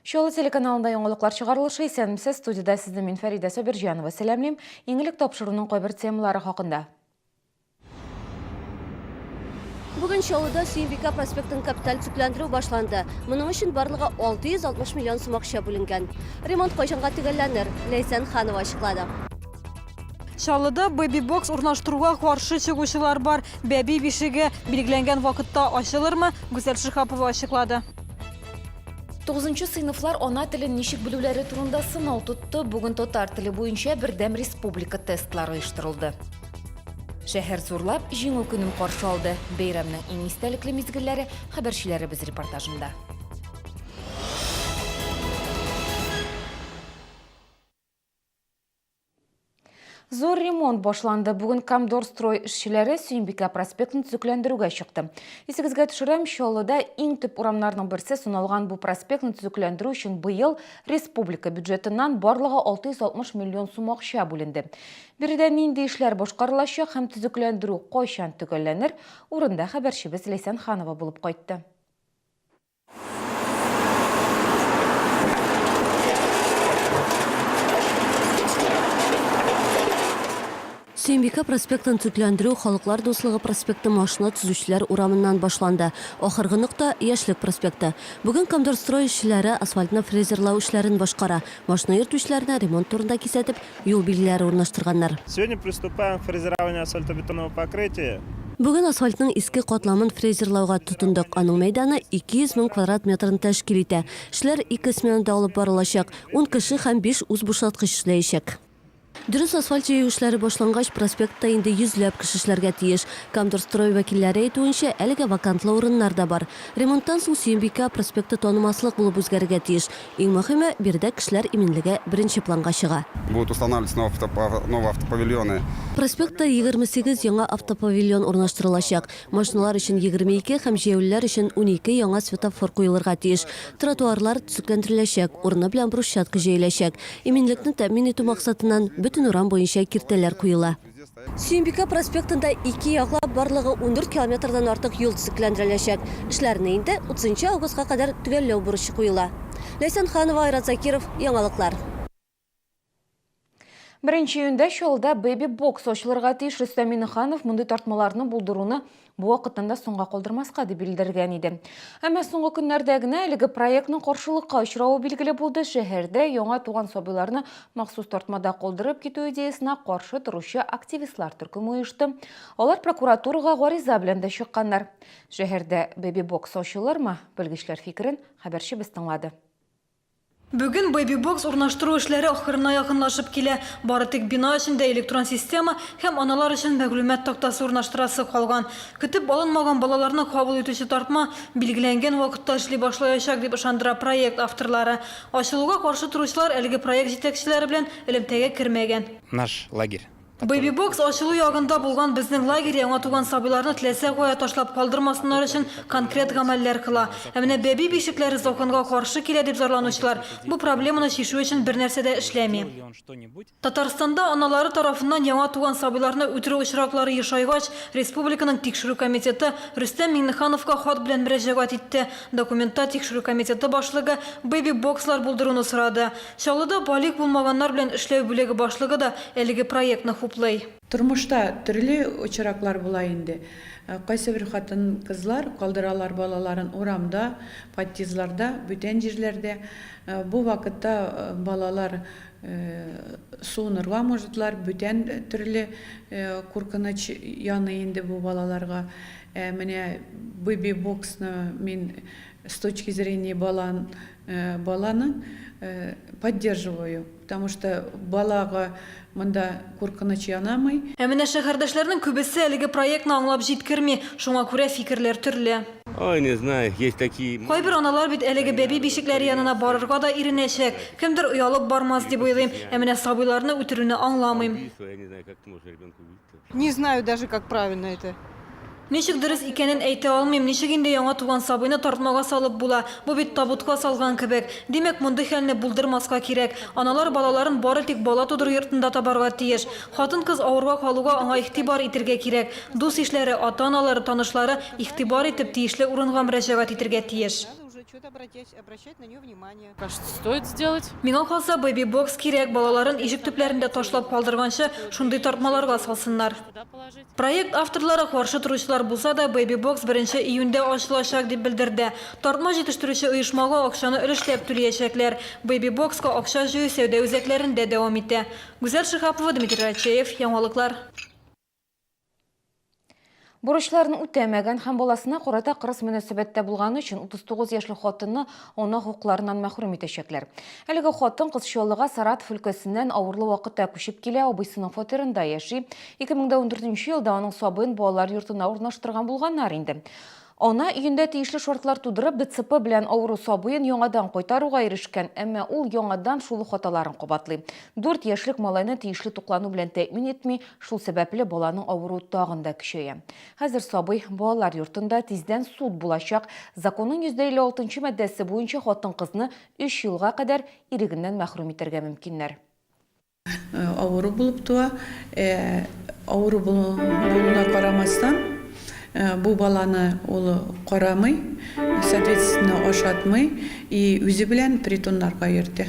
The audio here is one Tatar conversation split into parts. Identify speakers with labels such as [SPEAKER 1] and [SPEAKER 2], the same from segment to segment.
[SPEAKER 1] Şolu телеканалында яңалыклар чыгарылышы исәнмесез студияда сезне мин Фәрида Собирҗанова сәламлим. Иңелек тапшыруның кайбер темалары хакында.
[SPEAKER 2] Бүгін Шолуда Сүйінбика проспектін капиталь түзекләндіру башланды. Мұның үшін барлығы 660 миллион сум акча бүленгән. Ремонт кайчанга төгәлләнер? Ләйсән Ханова ачыклады.
[SPEAKER 3] Шалыда бэби-бокс урнаштыруга каршы чыгучылар бар. Бәби бишеге билгеләнгән вакытта ачылырмы? Гүзәл Шихапова ачыклады.
[SPEAKER 1] 9 сыйныфлар ана телен ничек белүләре турында сынау тотты. Бүген татар теле буенча бердәм республика тестлары оештырылды. Шәһәр зурлап җиңү көнен каршы алды. Бәйрәмнең иң истәлекле мизгелләре хәбәрчеләребез репортажында. Зор ремонт башланды. Бүген Камдорстрой эшчеләре Сүйінбика проспектын төзекләндерүгә чыкты. Исегезгә төшерәм, Чаллыда иң төп урамнарның берсе саналган бу проспектны төзекләндерү өчен быел республика бюджетыннан барлыгы 660 миллион сум акча бүленде. Биредә нинди эшләр башкарылачак һәм төзекләндерү кайчан төгәлләнер? Урында хәбәрчебез Ләйсән Ханова булып кайтты.
[SPEAKER 2] Сүйінбика проспектын төзекләндерү Халыклар дуслыгы проспекты машина төзүчеләр урамыннан башланды. Ахыргы нокта Яшьлек проспекты. Бүген Камдорстрой эшчеләре асфальтны фрезерлау эшләрен башкара. Машина йөртүчеләренә ремонт турында кисәтеп, юл билгеләре урнаштырганнар.
[SPEAKER 4] Сегодня приступаем к фрезерованию асфальтобетонного покрытия.
[SPEAKER 2] Бүген асфальтның иске катламын фрезерлауга тотындык. Аның мәйданы 200 мең квадрат метрын тәшкил итә. Эшләр 2 сменада алып барылачак. 10 кеше һәм 5 үз бушаткыч эшләячәк. Дөрес асфальт җыю эшләре башлангач, проспектта инде йөзләп кеше эшләргә тиеш. Камдорстрой вәкилләре әйтүенчә, әлегә вакантлы урыннар да бар. Ремонттан соң Сүйінбика проспекты танымаслык булып үзгәрергә тиеш. Иң мөһиме, биредә кешеләр иминлеге беренче планга чыга.
[SPEAKER 5] Будут устанавливаться новые автопавильоны.
[SPEAKER 2] Проспектта 28 яңа автопавильон урнаштырылачак. Машиналар өчен 22 һәм җәяүлеләр өчен 12 яңа светофор куелырга тиеш. Тротуарлар төзекләндереләчәк, урыны белән брусчатка җәеләчәк. Иминлекне тәэмин итү максатыннан бүтән урам буенча киртәләр куела. Сүйінбика проспектында 2 яклап барлыгы 14 километрдан артык юл төзекләндереләчәк. Эшләрне инде 30 августка кадәр төгәлләү бурычы куела. Ләйсән Ханова, Айрат Закиров, яңалыклар.
[SPEAKER 1] 1 июньдә Чаллыда бэби-бокс ачылырга тиеш. Рөстәм Миннеханов мондай тартмаларны булдыруны бу вакыттан да соңга калдырмаска дип белдергән иде. Әмма соңгы көннәрдә генә әлеге проектның каршылыкка очравы билгеле булды. Шәһәрдә яңа туган сабыйларны махсус тартмада калдырып китү идеясына каршы торучы активистлар төркеме оешты. Алар прокуратурага гариза белән дә чыкканнар. Шәһәрдә бэби-бокс ачылырмы? Белгечләр фикерен хәбәрчебез тыңлады.
[SPEAKER 3] Бүген бэби-бокс урнаштыру эшләре ахырына якынлашып килә. Бары тик бина эчендә электрон система һәм аналар өчен мәгълүмат тактасы урнаштырасы калган. Көтеп алынмаган балаларны кабул итүче тартма билгеләнгән вакытта эшли башлаячак дип ышандыра проект авторлары. Ачылуга каршы торучылар әлеге проект җитәкчеләре белән элемтәгә кермәгән.
[SPEAKER 4] Наш лагерь.
[SPEAKER 3] Бэби-бокс ачылу ягында булган безнең лагерь яңа туган сабыйларны теләсә кая ташлап калдырмасыннар өчен конкрет гамәлләр кыла. Ә менә бәби бишекләре законга каршы килә дип зарланучылар бу проблеманы чишү өчен бер нәрсә дә эшләми. Татарстанда аналары тарафыннан яңа туган сабыйларны үтерү очраклары ешайгач, республиканың тикшерү комитеты Рөстәм Миннехановка хат белән мөрәҗәгать итте. Документта тикшерү комитеты башлыгы бэби-бокслар булдыруны сорады. Чаллыда балик булмаганнар белән эшләү бүлеге башлыгы да әлеге проектны
[SPEAKER 6] Тормышта төрле очраклар була инде. Кайсы бер хатын кызлар калдыралар балаларын урамда, подъездларда, бүтән җирләрдә. Бу вакытта балалар суынырга можытлар, бүтән төрле куркыныч яны инде бу балаларга. Менә бэби-боксны мин с точки зрения баланы поддерживаю, потому что балага монда куркыныч янамый.
[SPEAKER 3] Ә менә шәһәрдәшләрнең күбесе әлеге проектны аңлап җиткерми, шуңа күрә фикерләр төрле.
[SPEAKER 4] Ой, не знаю, есть такие.
[SPEAKER 3] Кайбер аналар бит әлеге бәби бишекләре янына барырга да иренәчәк. Кемдер уялып бармас дип уйлыйм, ә менә сабыйларны үтерүне аңламыйм.
[SPEAKER 7] Не знаю даже, как правильно это.
[SPEAKER 3] Ничек дөрес икәнен әйтә алмыйм, ничек инде яңа туган сабыйны тартмага салып була. Бу бит табутка салган кебек. Димәк, мондый хәлне булдырмаска кирәк. Аналар балаларын бары тик бала тудыру йортында табарга тиеш. Хатын-кыз авырга калуга аңа игътибар итәргә кирәк. Дус ишләре, ата-аналары, танышлары игътибар итеп тиешле урынга мөрәҗәгать итәргә тиеш.
[SPEAKER 7] уже что-то обращать на нее внимание.
[SPEAKER 8] Кажется, стоит сделать.
[SPEAKER 3] Миңа калса baby box кирәк, балаларын ишек төпләрендә ташлап калдырганчы шундый тартмаларга салсыннар.
[SPEAKER 8] Туда положить.
[SPEAKER 3] Проект авторлары каршы торучылар булса да baby box 1 июньдә ачылачак дип белдерде. Тартма җитештерүче оешмага акчаны өлешләп түләячәкләр. Baby boxка акча җыю сәүдә үзәкләрендә дәвам итә. Гүзәл Шихапова, Дмитрий Рачеев, Яңалыклар.
[SPEAKER 1] Бурычларын үтәмәгән һәм баласына карата кырыс мөнәсәбәттә булганы өчен 39 яшьлек хатынны ана хукукларыннан мәхрүм итәчәкләр. Әлеге хатын кызчылыгы Саратов өлкәсеннән авырлы вакытта күчеп килә, абыйсының фатирында яши. 2014 елда аның сабыен балалар йортына урнаштырган булганнар инде. Ана өендә тиешле шартлар тудырып, ДЦП белән авыру сабыен яңадан кайтаруга ирешкән, әмма ул яңадан шул хаталарын кабатлый. 4 яшьлек малайны тиешле туклану белән тәэмин итми, шул сәбәпле баланың авыру тагын да көчәя. Хәзер сабый балалар йортында тиздән суд булачак. Законның 156 маддәсе буенча хатын-кызны 3 елга кадәр ирегеннән мәхрүм итәргә мөмкиннәр.
[SPEAKER 6] Авыру булып туа, авыру булуына карамастан, bu баланы ул карамый, соответственно, ашатмый и үзе белән притоннарга йөртә.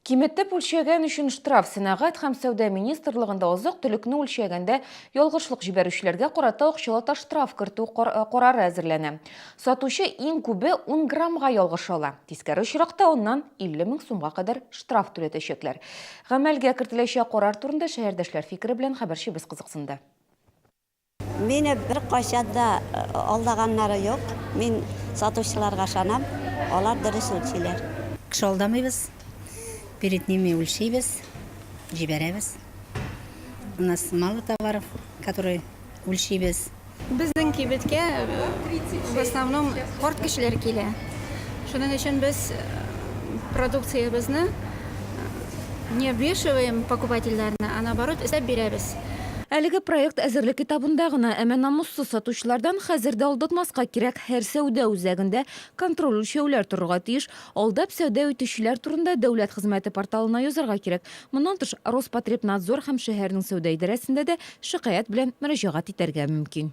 [SPEAKER 1] Кимәттеп үлчәгән өчен штраф сәнәгать һәм сәүдә министрлыгында азык-төлекне үлчәгәндә ялгышлык җибәрүчеләргә карата акчалата штраф кертү карары әзерләнә. Сатучы иң күбе 10 граммга ялгыш ала. Тискәре очракта оннан 50 мең сумга кадәр штраф түләтәчәкләр. Гамәлгә кертеләчәк карар турында шәһәрдәшләр фикере белән хәбәрчебез кызыксынды.
[SPEAKER 9] Мені бір қашанда алдаганнары жоқ. Мен сатушыларға шанам, олар дұрыс өлшейлер.
[SPEAKER 10] Кіші алдамайбыз, перед ними өлшейбіз, жіберебіз. У нас мало товаров, которые өлшейбіз.
[SPEAKER 11] Біздің кибетке в основном порт кішілер келе. Шуның үшін біз продукциябызны не вешиваем покупательларына, а наоборот, істеп беребіз.
[SPEAKER 1] Әлеге проект әзерлек этабында гына, әмма намуссыз сатучылардан хәзердә алдатмаска кирәк, һәр сәүдә үзәгендә контроль үлчәүләр торырга тиеш, алдап сәүдә итүчеләр турында дәүләт хезмәте порталына язарга кирәк. Моннан тыш Роспотребнадзор һәм шәһәрнең сәүдә идарәсендә дә шикаят белән мөрәҗәгать итәргә мөмкин.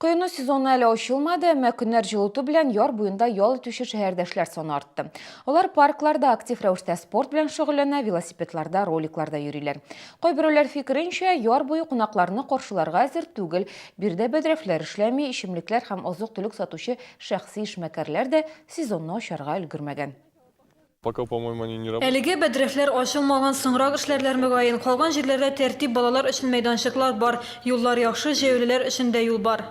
[SPEAKER 1] Коену сезоны әле ачылмады, әмма көннәр җылыту белән яр буенда ял итүче шәһәрдәшләр саны артты. Алар паркларда актив рәвештә спорт белән шөгыльләнә, велосипедларда, роликларда йөриләр. Кайберәүләр фикеренчә, яр буе кунакларны каршыларга әзер түгел. Бирдә бәдрәфләр эшләми, ичемлекләр һәм азык-төлек сатучы шәхси эшмәкәрләр дә сезонны ачарга өлгермәгән.
[SPEAKER 12] Пока, по-моему, они не работают.
[SPEAKER 3] Әлеге бәдрәфләр ачылмаган соңрак эшләрләр мөгаен. Калган җирләрдә тәртип, балалар өчен мәйданчыклар бар, юллар яхшы, җәяүлеләр өчен дә юл бар.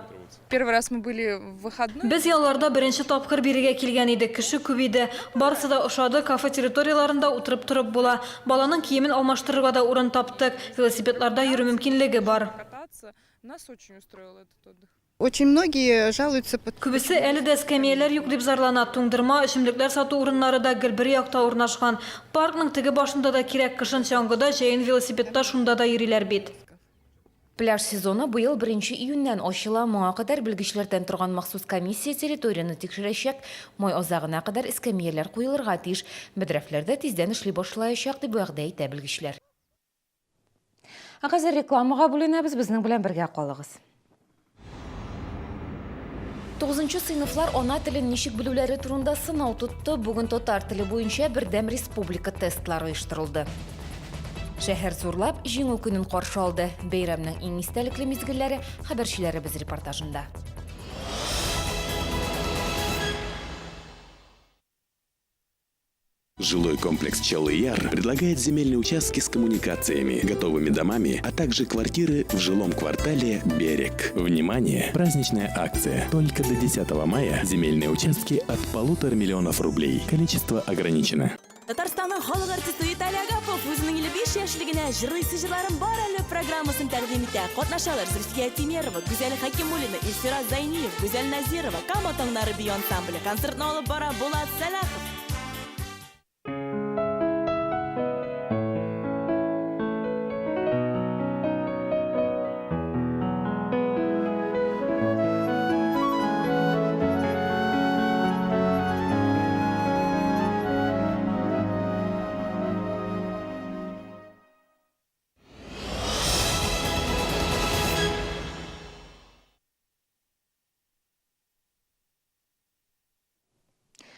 [SPEAKER 8] Первый раз мы были в выходной.
[SPEAKER 3] Без ялларда беренче тапкыр бирегә килгән идек. Кеше күп иде. Барысы да ошады, кафе территорияларында утырып торып була. Баланың киемен алмаштырырга да урын таптык. Велосипедларда йөрү мөмкинлеге бар.
[SPEAKER 8] Нас очень устроил этот отдых.
[SPEAKER 7] Очень многие жалуются.
[SPEAKER 3] Күбесе әле дә эскәмияләр юк дип зарлана. Туңдырма, эчемлекләр сату урыннары да гел бер якта урнашкан. Паркның теге башында да кирәк, кышын чаңгыда, җәен велосипедта шунда да йөриләр бит.
[SPEAKER 1] Пляж сезоны быел 1 июньнән ачыла. Моңа кадәр белгечләрдән торган махсус комиссия территорияны тикшерәчәк. Май азагына кадәр эскәмияләр куелырга тиеш. Бәдрәфләрдә тиздән эшли башлаячак дип вәгъдә итә белгечләр. Хәзер рекламага бүленәбез, безнең белән бергә калыгыз. 9-нчы сыйныфлар ана телен ничек белүләре турында сынау тотты. Бүген татар теле буенча бердәм республика тестлары оештырылды. Шәһәр зурлап, җиңү көнен каршы алды. Бәйрәмнең иң истәлекле мизгелләре хәбәрчеләребез репортажында.
[SPEAKER 13] Жилой комплекс Чалый-Яр предлагает земельные участки с коммуникациями, готовыми домами, а также квартиры в жилом квартале «Берег». Внимание! Праздничная акция. Только до 10 мая земельные участки от 1,5 миллиона рублей. Количество ограничено.
[SPEAKER 2] Татарстанның халық артисты Виталий Агапов өзінің 55 яшьлегенә җырлыйсы җырларын бар әле программасын тәкъдим итә. Катнашалар Зульфия Тимерова, Гүзәл Хакимуллина, Илфира Зайниев, Гүзәл Назирова, Кама таңнары бию ансамбле. Концертны алып бара Булат Сәләхов.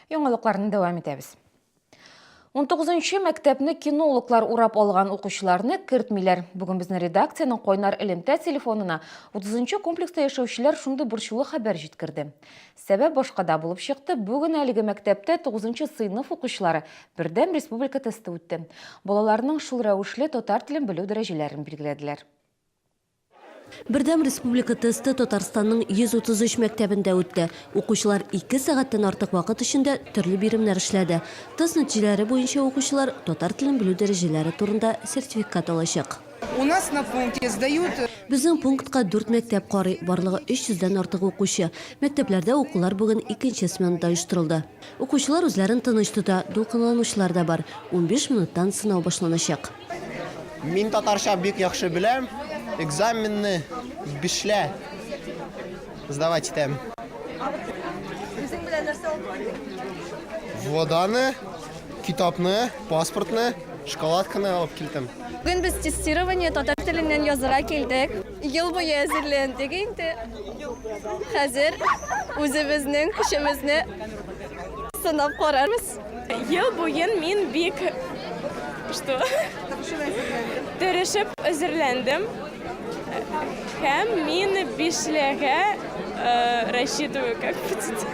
[SPEAKER 1] Яңалыкларны дәвам итәбез. 19-нчы мәктәпне кинологлар урап алган укучыларны кертмиләр. Бүген безнең редакциянең Койнар элемтә телефонына 30-нчы комплекста яшәүчеләр шундый борчулы хәбәр җиткерде. Сәбәп башкада булып чыкты. Бүген әлеге мәктәптә 9-нчы сыйныф укучылары бердәм республика тесты үтте. Балаларның шул рәвешле татар телен белү дәрәҗәләрен билгеләделәр.
[SPEAKER 2] Бердәм республика тесты Татарстанның 133 мәктәбендә үтте. Укучылар 2 сәгатьтән артык вакыт эчендә төрле биремнәр эшләде. Тест нәтиҗәләре буенча укучылар татар телен белү дәрәҗәләре турында сертификат алачак.
[SPEAKER 7] У нас на пункте сдают...
[SPEAKER 2] Безнең пунктка 4 мәктәп карый, барлыгы 300-дән артык укучы. Мәктәпләрдә укулар бүген 2нче сменада оештырылды. Укучылар үзләрен тыныч тота, дулкынланучылар да бар. 15 минуттан сынау башланачак.
[SPEAKER 14] Мин татарча бик яхшы беләм. Экзаменны бишлә сдавать итәм. Воданы, китапны, паспортны, шоколадканы алып килдем.
[SPEAKER 11] Бүген без тестирование татар теленнән язырга килдек. Ел буе әзерләндек инде. Хәзер үзебезнең көчебезне сынап карарбыз.
[SPEAKER 8] Ел буен мин бик тырышып әзерләндем. Һәм мин бишләгә рассчитываю, как будет.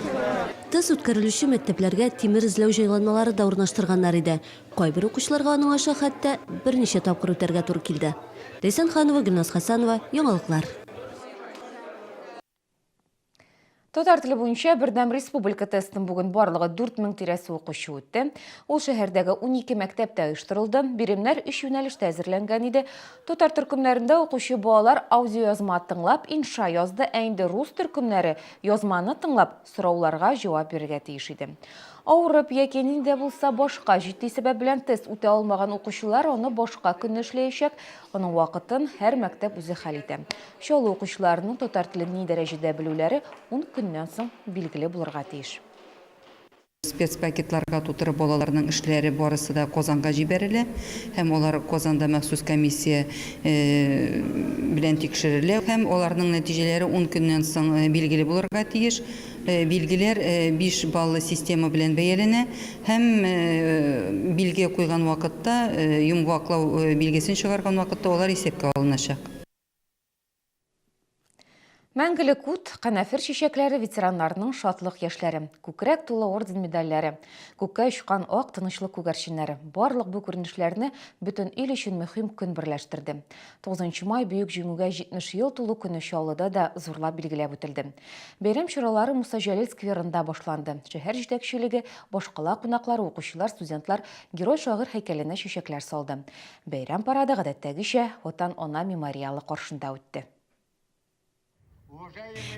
[SPEAKER 2] Тест үткәрелүче мәктәпләргә тимер эзләү җайланмалары да урнаштырганнар иде. Кайбер укучыларга аның аша хәтта берничә тапкыр үтәргә туры килде. Ләйсән Ханова, Гөлназ Хасанова, Яңалыклар.
[SPEAKER 1] Татар теле буенча бердәм республика тестын бүген барлыгы 4000 тирәсе укучы үтте. Ул шәһәрдәге 12 мәктәптә оештырылды. Биремнәр 3 юнәлештә әзерләнгән иде. Татар төркемнәрендә укучы балалар аудиоязма тыңлап, инша язды, ә инде рус төркемнәре язманы тыңлап, сорауларга җавап бирергә тиеш иде. Авырып яки нинди булса башка җитди сәбәп белән тест үтә алмаган укучылар аны башка көн эшләячәк. Аның вакытын һәр мәктәп үзе хәл итә. Шул укучыларның татар телен ни дәрәҗәдә белүләре 10 көннән соң билгеле булырга тиеш.
[SPEAKER 15] Спецпакетларга тутырып балаларның эшләре барысы да Казанга җибәрелә, һәм алар Казанда махсус комиссия белән тикшерелә, һәм аларның нәтиҗәләре 10 көннән соң билгеле булырга тиеш. Билгеләр 5 баллы система белән бәяләнә, һәм билге куйган вакытта, йомгаклау билгесен чыгарган вакытта алар исәпкә алыначак.
[SPEAKER 1] Мәңгелек ут, канафир чәчәкләре ветераннарның шатлык яшьләре, күкрәк тулы орден медальләре, күккә очкан ак тынычлык күгәрченнәре. Барлык бу күренешләрне бөтен ил өчен мөһим көн берләштерде. 9 май бөек җиңүгә 70 ел тулу көне Чаллыда да зурлап билгеләп үтелде. Бәйрәм чаралары Муса Җәлил скверында башланды. Шәһәр җитәкчелеге, башкала кунаклары, укучылар, студентлар герой шагыйрь һәйкәленә чәчәкләр салды. Бәйрәм парады гадәттәгечә Ватан-Ана мемориалы каршында үтте.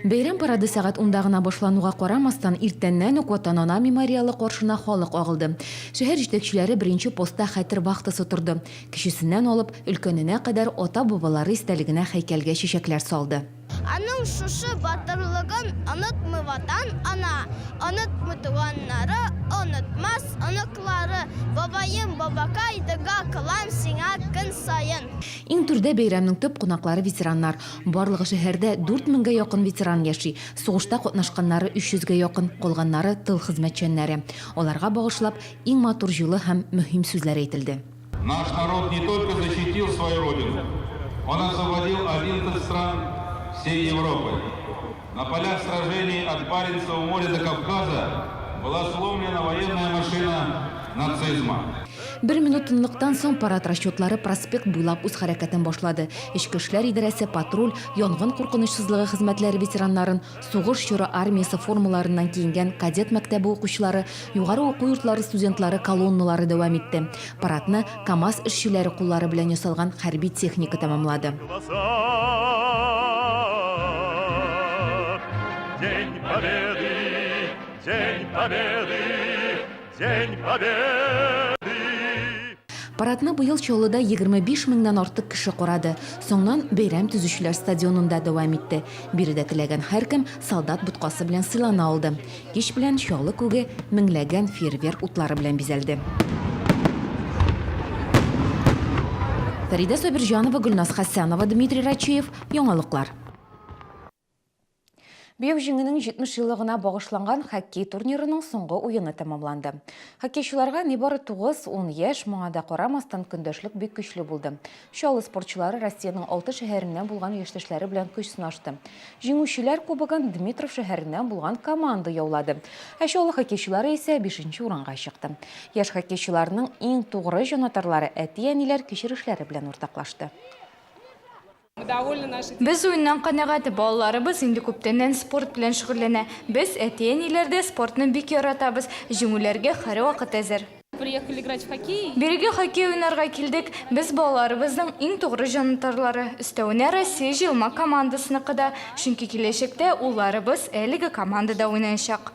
[SPEAKER 1] Бәйрәм парады сәгать 10-да гына башлануга карамастан иртәннән үк Ватан-Ана мемориалы каршына халык агылды. Шәһәр җитәкчеләре беренче постта хәтер вахтасы торды. Кечесеннән алып өлкәненә кадәр ата-бабалары истәлегенә һәйкәлгә чәчәкләр салды.
[SPEAKER 16] Аның шушы батырлыгын онытмый Ватан-Ана, онытмый туганнары, онытмас оныклары. Бабаем, бабакай, дога кылам сиңа көн сайын.
[SPEAKER 1] Иң түрдә бәйрәмнең төп кунаклары ветераннар. Барлыгы шәһәрдә 4000-гә якын ветеран яши. Сугышта катнашканнары 300-гә якын, калганнары тыл хезмәтчәннәре. Аларга багышлап иң матур җылы һәм мөһим сүзләр әйтелде.
[SPEAKER 17] Наш народ не только защитил свою родину, он освободил 11 стран всей Европы. На полях сражений от Баренцева моря до Кавказа была сломлена военная машина нацизма.
[SPEAKER 1] 1 минут тынлыктан соң парад расчетлары проспект буйлап үз хәрәкәтен башлады. Эчке эшләр идарәсе патруль, янгын куркынычсызлыгы хезмәтләре ветераннарын, сугыш чоры армиясе формаларыннан киенгән кадет мәктәбе укучылары, югары уку йортлары студентлары колонналары дәвам итте. Парадны КАМАЗ эшчеләре куллары белән ясалган хәрби техника тәмамлады.
[SPEAKER 18] День Победы! День Победы! День Победы!
[SPEAKER 1] Парадны быел Чаллыда 25 меңнән артык кеше карады. Соңнан бәйрәм төзүчеләр стадионында дәвам итте. Биредә теләгән һәркем солдат буткасы белән сыйлана алды. Кич белән Чаллы күге меңләгән фейерверк утлары белән бизәлде. Фарида Собирҗанова, Гөлназ Хасанова, Дмитрий Рачеев, Яңалыклар. Бию жеңінің 70 жылығына бағышланған хоккей турнирінің соңғы ойыны тамамланды. Хоккейшіларға небары 9-10 еш маңада қорамастан күндәшлік бек күшлі болды. Шалы спортчылары Россияның 6 шәһәрінен болған ештішлері білән күш сынашты. Жеңушілер кубогын Дмитров шәһәрінен болған команды яулады. Шалы хоккейшілері есе 5-ші уранға шықты. Еш хоккейшілерінің ең тоғыры жанатарлары әти-әнелер кешірішлері білән ортақлашты.
[SPEAKER 11] Біз ойыннан қанағаты балаларыбыз инде көптенен спорт белән шөгыльләнә. Біз әти-әниләрдә спортны бик яратабыз. Җиңүләргә һәр вакыт әзер.
[SPEAKER 8] Приехали играть в хоккей.
[SPEAKER 11] Бирге хоккей уйнарга килдек. Без балаларыбызның иң тугры җанатарлары. Өстәвенә Россия җыелма командасыныкы да, чөнки киләчәктә улларыбыз әлеге командада уйнаячак.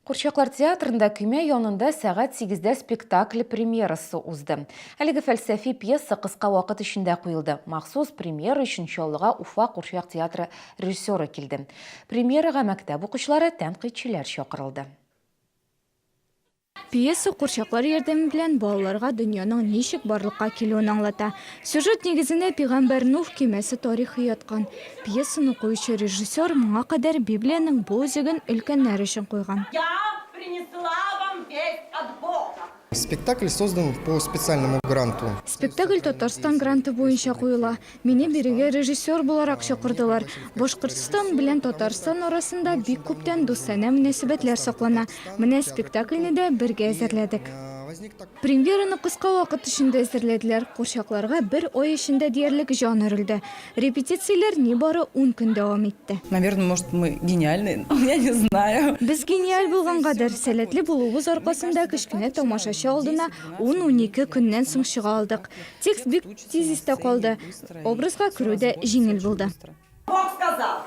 [SPEAKER 1] Курчаклар театрында көймә янында сәгать 8-дә спектакль премьерасы узды. Әлеге фәлсәфи пьеса кыска вакыт эчендә куелды. Махсус премьера өчен Чаллыга Уфа Курчак театры режиссеры килде. Премьерага мәктәп укучылары, тәнкыйтьчеләр чакырылды.
[SPEAKER 11] Пьеса курчаклар ярдәме белән балаларга дөньяның ничек барлыкка килүен аңлата. Сюжет нигезенә Пәйгамбәр Нух көймәсе тарихы яткан. Пьесаны куючы режиссер моңа кадәр Библияның бу үзеген өлкәннәр өчен куйган.
[SPEAKER 14] Спектакль создан по специальному гранту.
[SPEAKER 11] Спектакль Татарстан гранты буенча куела. Мине бирегә режиссер буларак чакырдылар. Башкортстан белән Татарстан арасында бик күптән дустана мөнәсәбәтләр саклана. Менә спектакльне дә бергә әзерләдек. Премьераны кыска вакыт эчендә әзерләделәр. Курчакларга 1 ай эчендә диярлек җан өрелде. Репетицияләр нибары 10 көн дәвам итте.
[SPEAKER 6] Наверное, может, мы гениальны, я не знаю.
[SPEAKER 11] Без гениаль булгангадыр, сәләтле булуыбыз аркасында кечкенә тамашачы алдына 10-12 көннән соң чыга алдык. Текст бик тиз истә калды. Образга керү дә җиңел булды.
[SPEAKER 19] Бог сказал: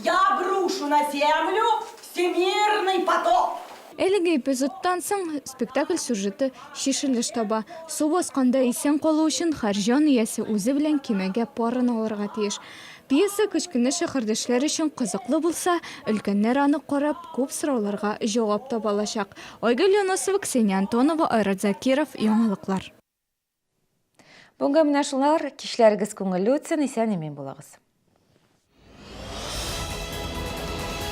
[SPEAKER 19] "Я брошу на землю всемирный потоп".
[SPEAKER 11] Әлеге эпизодтан соң спектакль сюжеты шишелеш таба. Су басканда исән калу өчен һәр җан иясе үзе белән кимәгә парын алырга тиеш. Пьеса кечкенә шәһәрдәшләр өчен кызыклы булса, өлкәннәр аны карап күп сорауларга җавап таба алачак. Айгөл Яносова, Ксения Антонова, Айрат Закиров, Яңалыклар.
[SPEAKER 1] Бүгенге менә шулар, кичләрегез күңелле үтсен, исән-имин булыгыз.